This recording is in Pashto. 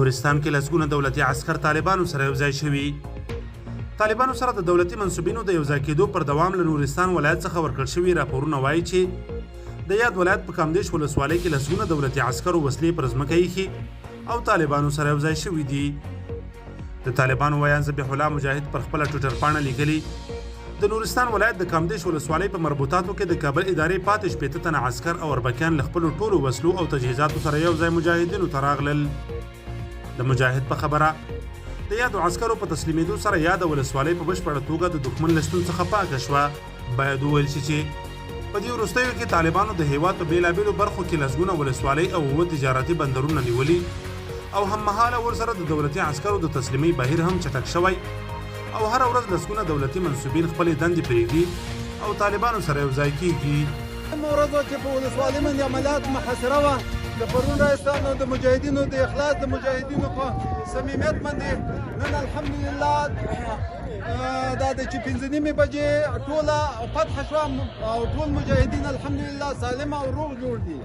نورستان کې لسګونه دولتي عسکر طالبانو سره یوځای شوي. طالبانو سره د دولتي منصوبینو د یوځای کېدو پر دوام له نورستان ولایت څخه ورکړل شوي راپورونه وایي چې د یاد ولایت په کامدیش ولسوالۍ کې لسګونه دولتي عسکرو وسلې پر ځمکه ایښي او طالبانو سره یوځای شوي دي. د طالبانو ویان ذبیح الله مجاهد پر خپله ټویټر پاڼه لیکلي د نورستان ولایت د کامدیش ولسوالۍ په مربوطاتو کې د کابل ادارې پاتې شپېته تنه عسکر او اربکیان له خپلو ټولو وسلو او تجهیزاتو سره یو ځای مجاهدینو ته راغلل. د مجاهد په خبره د یادو عسکرو په تسلیمېدو سره یاده ولسوالۍ په بشپړه توګه د دښمن له شتون څخه پاکه شوه. باید وویل شي چې په دې وروستیو کې طالبانو د هېواد په بېلابېلو برخو کې لسګونه ولسوالۍ او اووه تجارتي بندرونه نیولي او هممهاله ورسره د دولتي عسکرو د تسلیمۍ بهیر هم چټک شوی او هر ورځ لسګونه دولتي منصوبین خپلې دندې پرېږدي او طالبانو سره یوځای کېږي. کومه ورځ وه چې په ولسوالۍ باندې عملیات محاصره وه د پرون راهیسته نو د مجاهدینو د اخلاص د مجاهدینو په صمیمیت باندې نن الحمدلله دا د چې 5:30 بجې ټوله فتح شوه او ټول مجاهدین الحمدلله سالم او روغ جوړ دي.